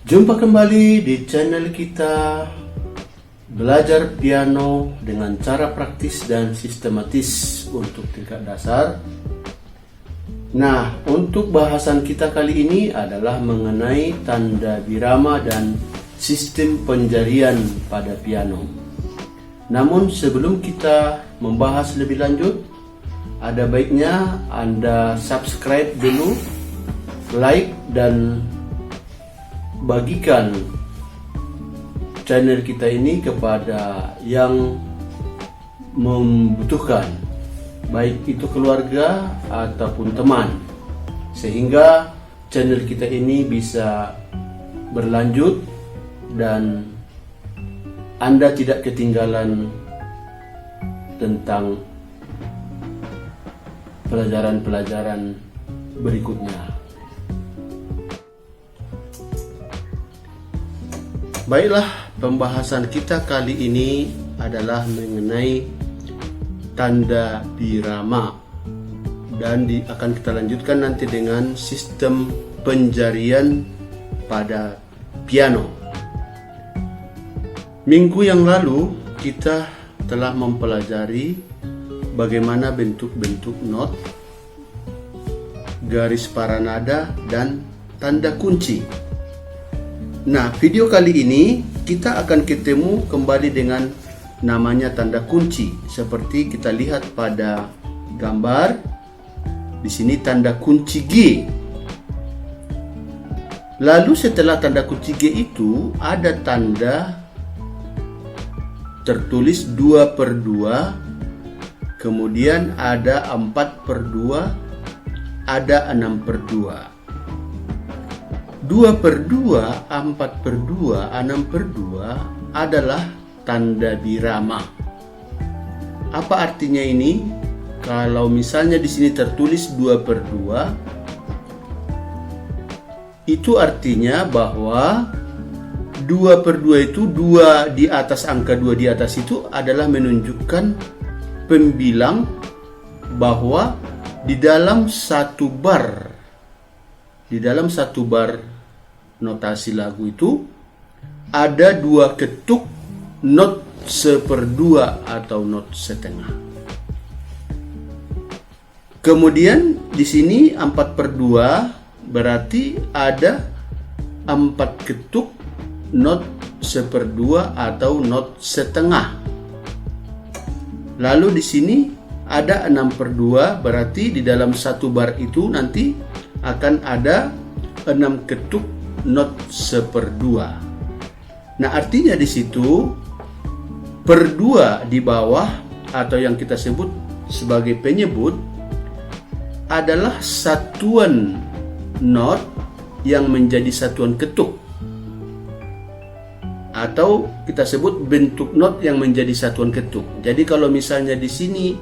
Jumpa kembali di channel kita Belajar Piano dengan cara praktis dan sistematis untuk tingkat dasar. Nah, untuk bahasan kita kali ini adalah mengenai tanda birama dan sistem penjarian pada piano. Namun sebelum kita membahas lebih lanjut, ada baiknya Anda subscribe dulu, like dan bagikan channel kita ini kepada yang membutuhkan, baik itu keluarga ataupun teman, sehingga channel kita ini bisa berlanjut dan Anda tidak ketinggalan tentang pelajaran-pelajaran berikutnya. Baiklah, pembahasan kita kali ini adalah mengenai tanda birama dan akan kita lanjutkan nanti dengan sistem penjarian pada piano. Minggu yang lalu kita telah mempelajari bagaimana bentuk-bentuk not, garis paranada, dan tanda kunci. Nah, video kali ini kita akan ketemu kembali dengan namanya tanda kunci. Seperti kita lihat pada gambar di sini, tanda kunci G. Lalu setelah tanda kunci G itu ada tanda tertulis 2/2, kemudian ada 4/2, ada 6/2. 2/2, 4/2, 6/2 adalah tanda birama. Apa artinya ini? Kalau misalnya di sini tertulis 2/2, itu artinya bahwa 2/2 itu 2 di atas angka 2 di atas itu adalah menunjukkan pembilang bahwa di dalam satu bar notasi lagu itu ada 2 ketuk not 1/2 atau not setengah. Kemudian di sini 4/2 berarti ada 4 ketuk not 1/2 atau not setengah. Lalu di sini ada 6/2 berarti di dalam satu bar itu nanti akan ada 6 ketuk not 1/2. Nah, artinya di situ per 2 di bawah atau yang kita sebut sebagai penyebut adalah satuan not yang menjadi satuan ketuk, atau kita sebut bentuk not yang menjadi satuan ketuk. Jadi kalau misalnya di sini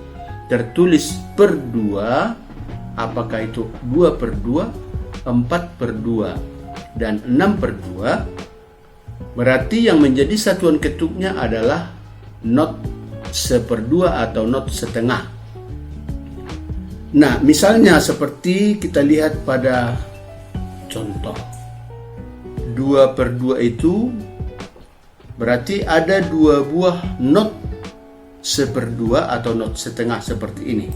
tertulis per 2, apakah itu 2/2, 4/2, dan 6/2, berarti yang menjadi satuan ketuknya adalah not 1/2 atau not setengah. Nah, misalnya seperti kita lihat pada contoh 2/2 itu berarti ada 2 buah not 1/2 atau not setengah seperti ini.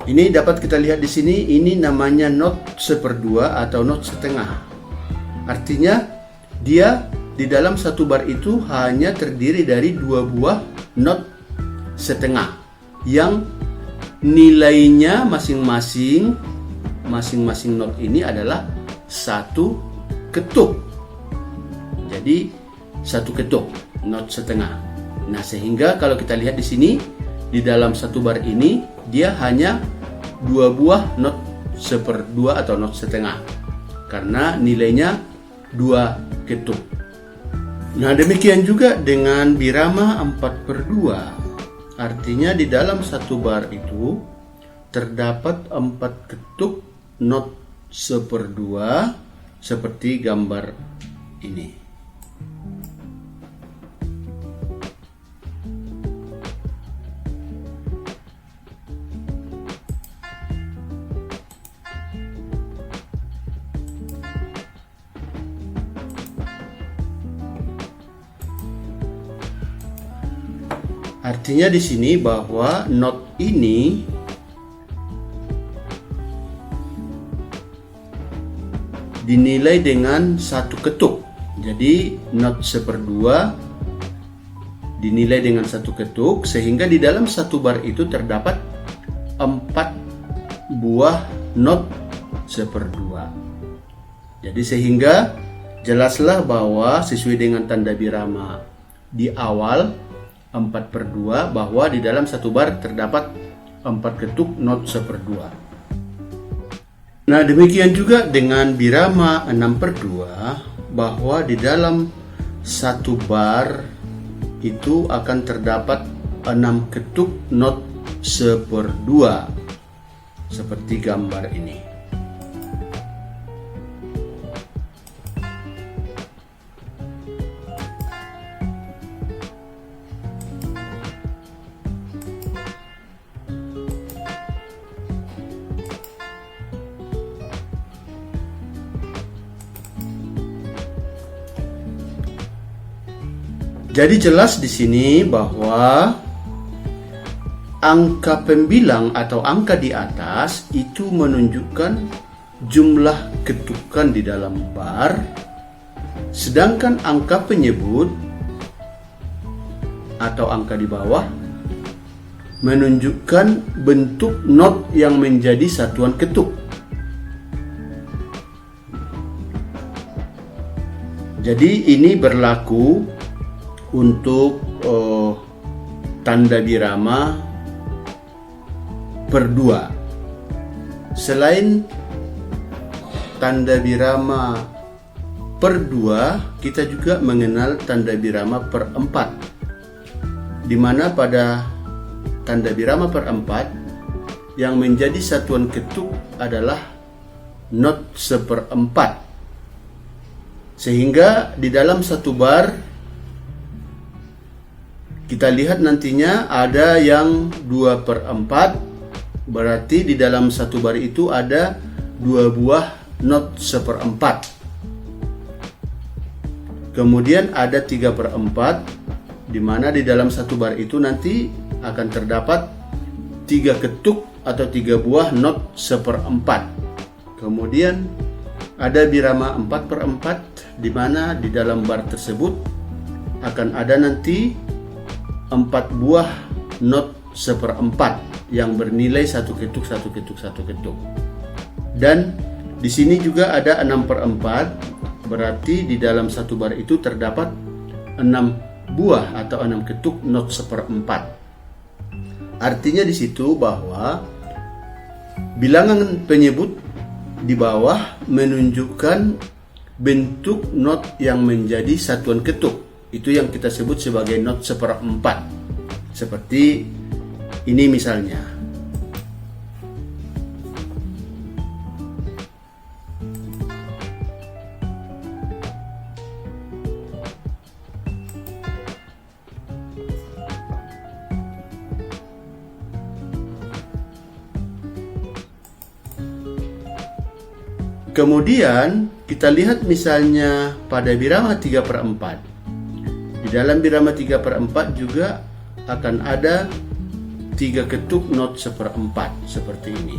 Ini dapat kita lihat di sini, ini namanya not 1/2 atau not setengah. Artinya dia di dalam satu bar itu hanya terdiri dari 2 buah not setengah yang nilainya masing-masing not ini adalah 1 ketuk. Jadi 1 ketuk not setengah. Nah, sehingga kalau kita lihat di sini di dalam satu bar ini dia hanya 2 buah not 1/2 atau not setengah karena nilainya 2 ketuk. Nah, demikian juga dengan birama 4/2. Artinya di dalam satu bar itu terdapat 4 ketuk not seperdua seperti gambar ini. Artinya di sini bahwa not ini dinilai dengan satu ketuk. Jadi not seperdua dinilai dengan satu ketuk, sehingga di dalam satu bar itu terdapat 4 buah not seperdua. Jadi sehingga jelaslah bahwa sesuai dengan tanda birama di awal 4/2 bahwa di dalam satu bar terdapat 4 ketuk not seperdua. Nah, demikian juga dengan birama 6/2 bahwa di dalam satu bar itu akan terdapat 6 ketuk not seperdua seperti gambar ini. Jadi jelas di sini bahwa angka pembilang atau angka di atas itu menunjukkan jumlah ketukan di dalam bar, sedangkan angka penyebut atau angka di bawah menunjukkan bentuk not yang menjadi satuan ketuk. Jadi ini berlaku untuk tanda birama per 2. Selain tanda birama per 2, kita juga mengenal tanda birama per 4, di mana pada tanda birama per 4 yang menjadi satuan ketuk adalah not seperempat, sehingga di dalam satu bar kita lihat nantinya ada yang 2/4, berarti di dalam satu bar itu ada 2 buah not seperempat. Kemudian ada 3/4, di mana di dalam satu bar itu nanti akan terdapat 3 ketuk atau 3 buah not seperempat. Kemudian ada birama 4/4, di mana di dalam bar tersebut akan ada nanti 4 buah not seperempat yang bernilai 1 ketuk, 1 ketuk, 1 ketuk. Dan di sini juga ada 6/4, berarti di dalam satu bar itu terdapat 6 buah atau 6 ketuk not seperempat. Artinya di situ bahwa bilangan penyebut di bawah menunjukkan bentuk not yang menjadi satuan ketuk. Itu yang kita sebut sebagai not seperempat. Seperti ini misalnya. Kemudian kita lihat misalnya pada birama 3/4. Di dalam birama 3/4 juga akan ada 3 ketuk not seperempat seperti ini.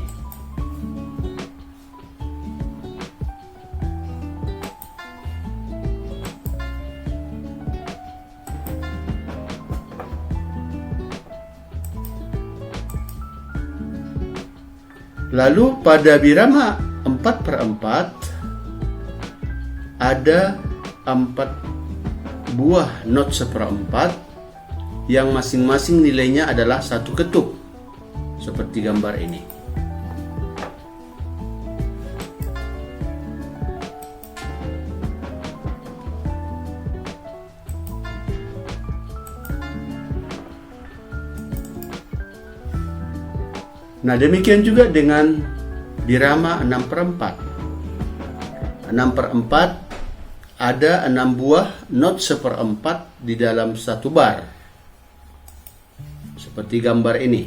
Lalu pada birama 4/4 ada 4 buah not seperempat yang masing-masing nilainya adalah 1 ketuk seperti gambar ini. Nah, demikian juga dengan birama 6/4. 6/4 ada 6 buah not 1/4 di dalam satu bar. Seperti gambar ini.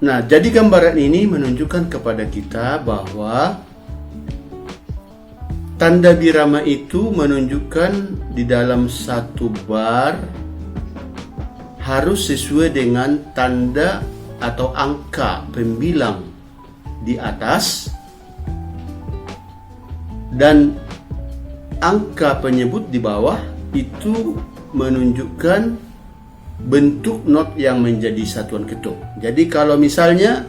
Nah, jadi gambaran ini menunjukkan kepada kita bahwa tanda birama itu menunjukkan di dalam satu bar harus sesuai dengan tanda atau angka pembilang di atas dan angka penyebut di bawah itu menunjukkan bentuk not yang menjadi satuan ketuk. Jadi kalau misalnya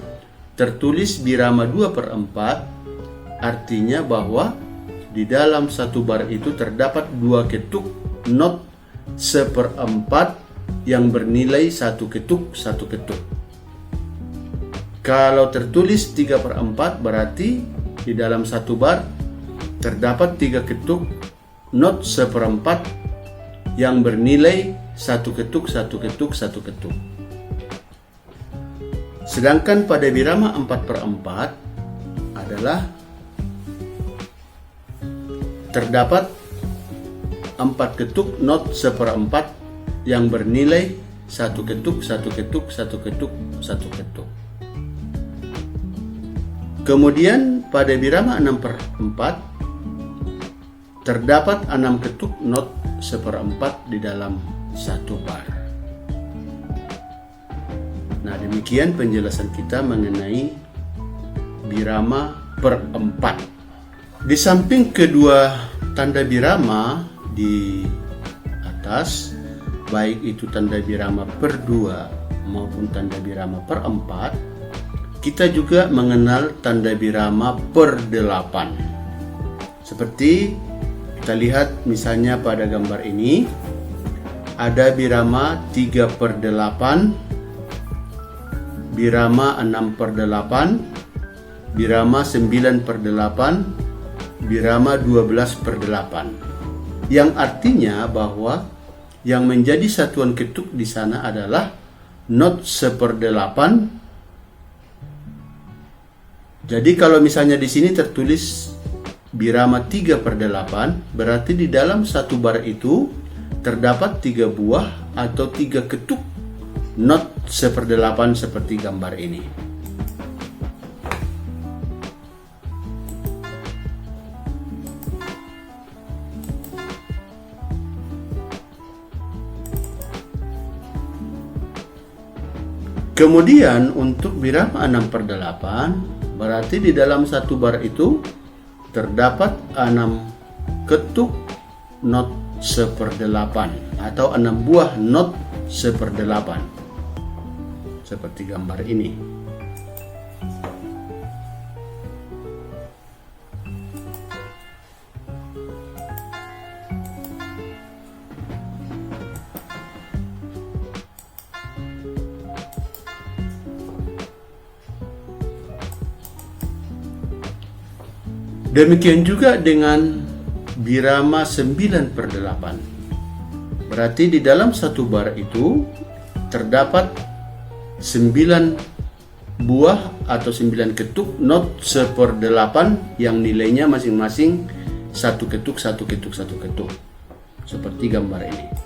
tertulis birama 2/4, artinya bahwa di dalam satu bar itu terdapat 2 ketuk not 1/4 yang bernilai 1 ketuk, 1 ketuk. Kalau tertulis 3/4 berarti di dalam satu bar terdapat 3 ketuk not 1/4 yang bernilai 1 ketuk, 1 ketuk, 1 ketuk. Sedangkan pada birama 4/4 adalah terdapat 4 ketuk not 1/4 yang bernilai 1 ketuk, 1 ketuk, 1 ketuk, 1 ketuk. Kemudian pada birama 6/4 terdapat 6 ketuk not 1/4 di dalam satu bar. Nah, demikian penjelasan kita mengenai birama per 4. Di samping kedua tanda birama di atas, baik itu tanda birama per 2 maupun tanda birama per 4, kita juga mengenal tanda birama per 8. Seperti kita lihat misalnya pada gambar ini, ada birama 3/8, birama 6/8, birama 9/8, birama 12/8. Yang artinya bahwa yang menjadi satuan ketuk di sana adalah not 1/8. Jadi kalau misalnya di sini tertulis birama 3/8, berarti di dalam satu bar itu terdapat 3 buah atau 3 ketuk not 1/8 seperti gambar ini. Kemudian untuk birama 6/8 berarti di dalam satu bar itu terdapat 6 ketuk not 1/8 atau 6 buah not 1/8 seperti gambar ini. Demikian juga dengan birama 9/8. Berarti di dalam satu bar itu terdapat 9 buah atau 9 ketuk not 1/8 yang nilainya masing-masing 1 ketuk, 1 ketuk, 1 ketuk. Seperti gambar ini.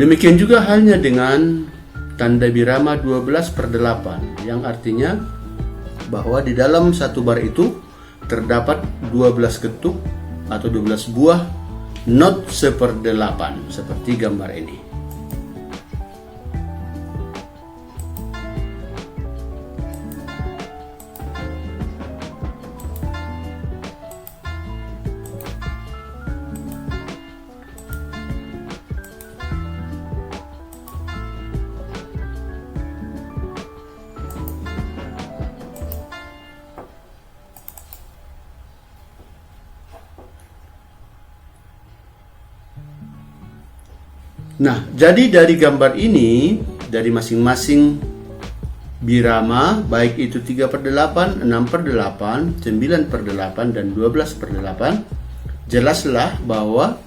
Demikian juga halnya dengan tanda birama 12/8 yang artinya bahwa di dalam satu bar itu terdapat 12 ketuk atau 12 buah not 1/8 seperti gambar ini. Nah, jadi dari gambar ini, dari masing-masing birama, baik itu 3/8, 6/8, 9/8, dan 12/8, jelaslah bahwa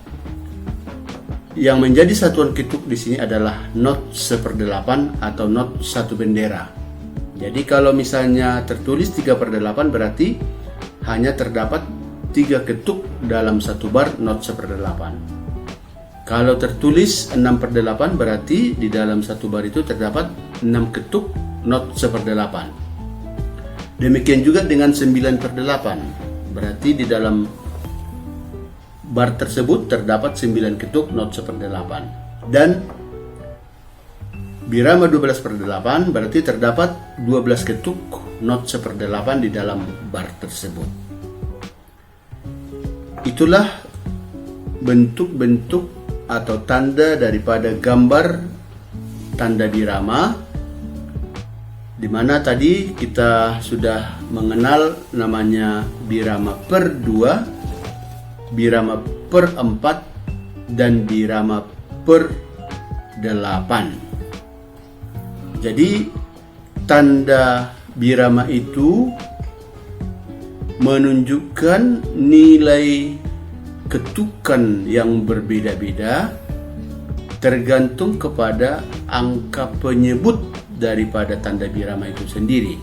yang menjadi satuan ketuk di sini adalah not 1/8 atau not satu bendera. Jadi kalau misalnya tertulis 3/8 berarti hanya terdapat 3 ketuk dalam satu bar not 1/8. Kalau tertulis 6/8 berarti di dalam satu bar itu terdapat 6 ketuk not 1/8. Demikian juga dengan 9/8. Berarti di dalam bar tersebut terdapat 9 ketuk not 1/8. Dan birama 12/8 berarti terdapat 12 ketuk not 1/8 di dalam bar tersebut. Itulah bentuk-bentuk atau tanda daripada gambar tanda birama, di mana tadi kita sudah mengenal namanya birama per 2, birama per 4, dan birama per 8. Jadi tanda birama itu menunjukkan nilai ketukan yang berbeda-beda tergantung kepada angka penyebut daripada tanda birama itu sendiri.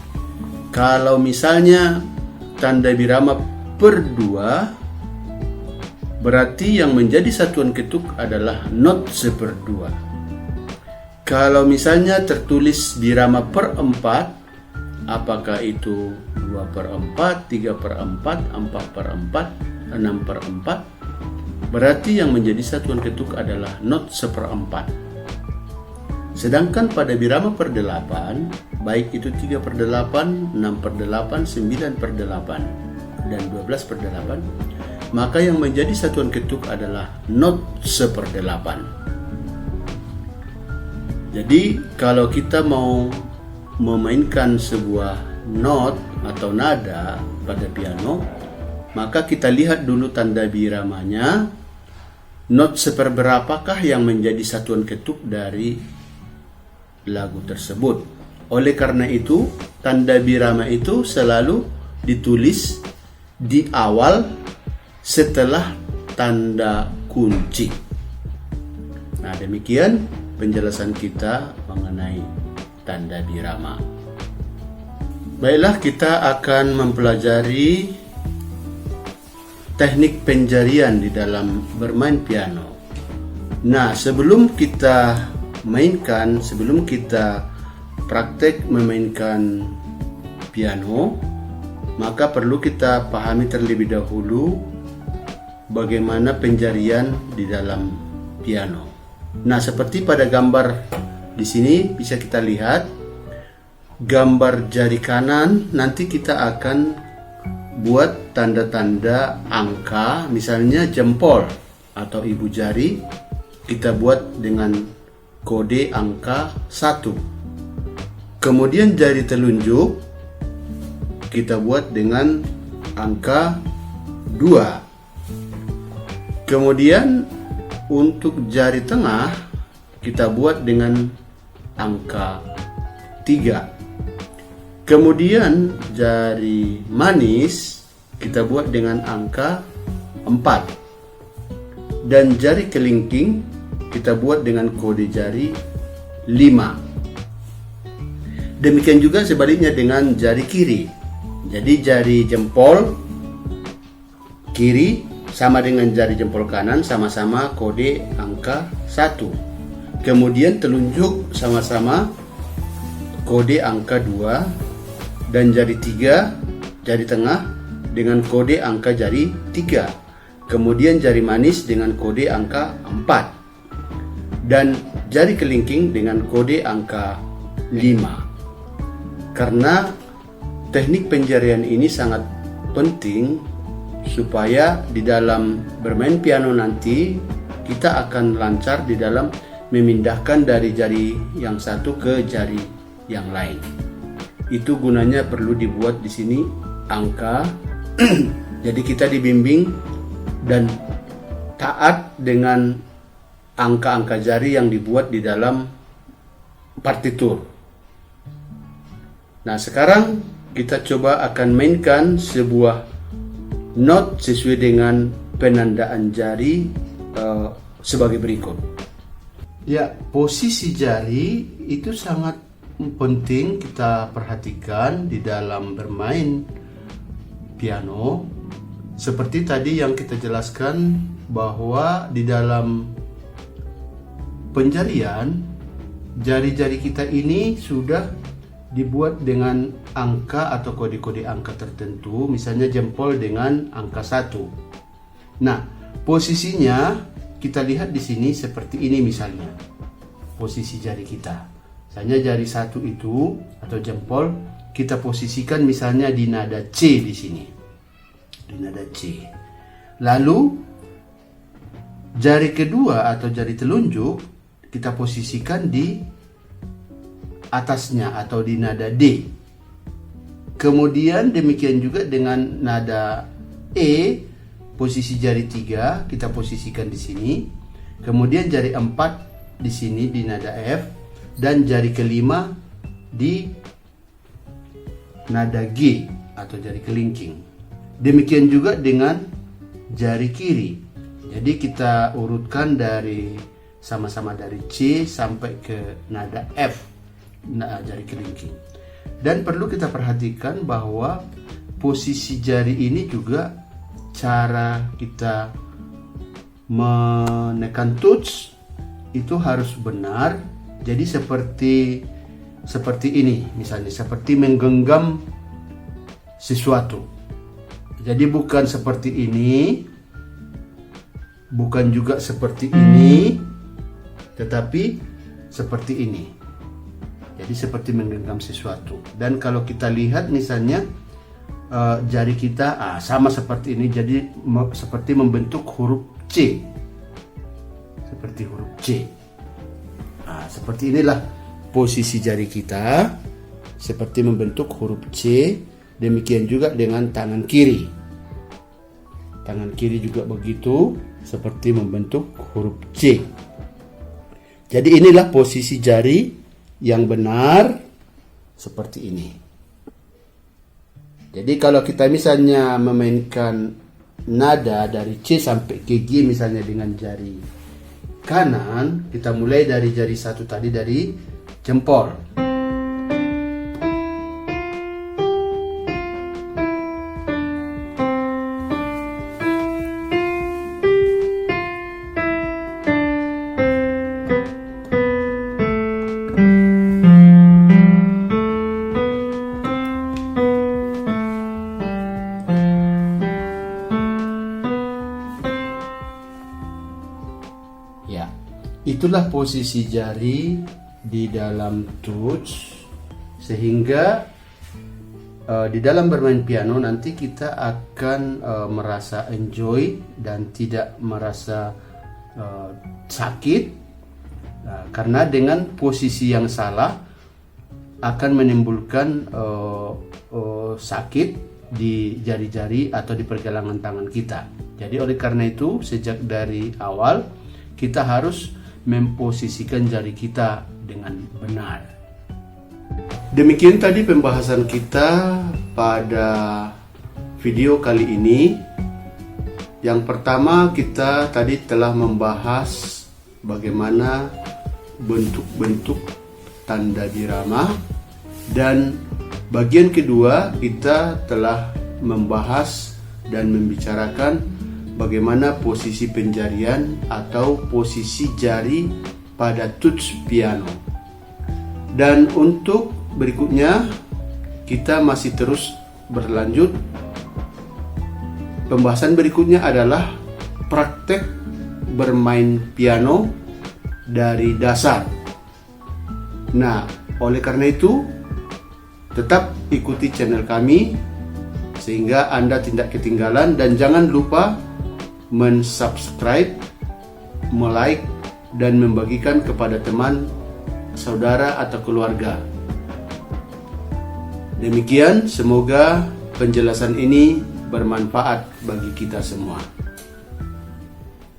Kalau misalnya tanda birama per 2, berarti yang menjadi satuan ketuk adalah not 1/2. Kalau misalnya tertulis birama per 4, apakah itu 2/4, 3/4, 4/4, 6/4, berarti yang menjadi satuan ketuk adalah not 1/4. Sedangkan pada birama per 8, baik itu 3/8, 6/8, 9/8, dan 12/8, maka yang menjadi satuan ketuk adalah not 1/8. Jadi kalau kita mau memainkan sebuah not atau nada pada piano, maka kita lihat dulu tanda biramanya, not seperberapakah yang menjadi satuan ketuk dari lagu tersebut. Oleh karena itu, tanda birama itu selalu ditulis di awal setelah tanda kunci. Nah, demikian penjelasan kita mengenai tanda birama. Baiklah, kita akan mempelajari teknik penjarian di dalam bermain piano. Nah, sebelum kita mainkan, sebelum kita praktek memainkan piano, maka perlu kita pahami terlebih dahulu bagaimana penjarian di dalam piano. Nah, seperti pada gambar di sini bisa kita lihat gambar jari kanan. Nanti kita akan buat tanda-tanda angka, misalnya jempol atau ibu jari kita buat dengan kode angka 1. Kemudian jari telunjuk kita buat dengan angka 2. Kemudian untuk jari tengah kita buat dengan angka 3. Kemudian jari manis kita buat dengan angka 4. Dan jari kelingking kita buat dengan kode jari 5. Demikian juga sebaliknya dengan jari kiri. Jadi jari jempol kiri sama dengan jari jempol kanan, sama-sama kode angka 1. Kemudian telunjuk sama-sama kode angka 2. Dan jari 3, jari tengah dengan kode angka jari 3. Kemudian jari manis dengan kode angka 4. Dan jari kelingking dengan kode angka 5. Karena teknik penjarian ini sangat penting supaya di dalam bermain piano nanti kita akan lancar di dalam memindahkan dari jari yang satu ke jari yang lain. Itu gunanya perlu dibuat di sini angka. Jadi kita dibimbing dan taat dengan angka-angka jari yang dibuat di dalam partitur. Nah, sekarang kita coba akan mainkan sebuah not sesuai dengan penandaan jari sebagai berikut. Ya, posisi jari itu sangat penting kita perhatikan di dalam bermain piano. Seperti tadi yang kita jelaskan bahwa di dalam penjarian jari-jari kita ini sudah dibuat dengan angka atau kode-kode angka tertentu, misalnya jempol dengan angka 1. Nah, posisinya kita lihat di sini seperti ini misalnya. Posisi jari kita. Misalnya jari 1 itu atau jempol kita posisikan misalnya di nada C di sini. Di nada C. Lalu jari kedua atau jari telunjuk kita posisikan di atasnya atau di nada D. Kemudian demikian juga dengan nada E, posisi jari 3 kita posisikan di sini. Kemudian jari 4 di sini di nada F dan jari kelima di nada G atau jari kelingking. Demikian juga dengan jari kiri. Jadi kita urutkan dari sama-sama dari C sampai ke nada F, jari kelingking. Dan perlu kita perhatikan bahwa posisi jari ini juga cara kita menekan touch itu harus benar. Jadi seperti ini misalnya, seperti menggenggam sesuatu. Jadi bukan seperti ini, bukan juga seperti ini, tetapi seperti ini. Jadi seperti menggenggam sesuatu. Dan kalau kita lihat misalnya jari kita sama seperti ini, jadi seperti membentuk huruf C. Seperti huruf C. Nah, seperti inilah posisi jari kita, seperti membentuk huruf C. Demikian juga dengan tangan kiri. Tangan kiri juga begitu, seperti membentuk huruf C. Jadi inilah posisi jari yang benar, seperti ini. Jadi kalau kita misalnya memainkan nada dari C sampai ke G misalnya dengan jari kanan, kita mulai dari jari 1 tadi, dari jempol. Ya, itulah posisi jari di dalam touch, sehingga di dalam bermain piano nanti kita akan merasa enjoy dan tidak merasa sakit, karena dengan posisi yang salah akan menimbulkan sakit di jari-jari atau di pergelangan tangan kita. Jadi oleh karena itu sejak dari awal kita harus memposisikan jari kita dengan benar. Demikian tadi pembahasan kita pada video kali ini. Yang pertama, kita tadi telah membahas bagaimana bentuk-bentuk tanda birama, dan bagian kedua kita telah membahas dan membicarakan bagaimana posisi penjarian atau posisi jari pada touch piano. Dan untuk berikutnya kita masih terus berlanjut. Pembahasan berikutnya adalah praktek bermain piano dari dasar. Nah, oleh karena itu tetap ikuti channel kami sehingga Anda tidak ketinggalan, dan jangan lupa mensubscribe, melike, dan membagikan kepada teman, saudara, atau keluarga. Demikian, semoga penjelasan ini bermanfaat bagi kita semua.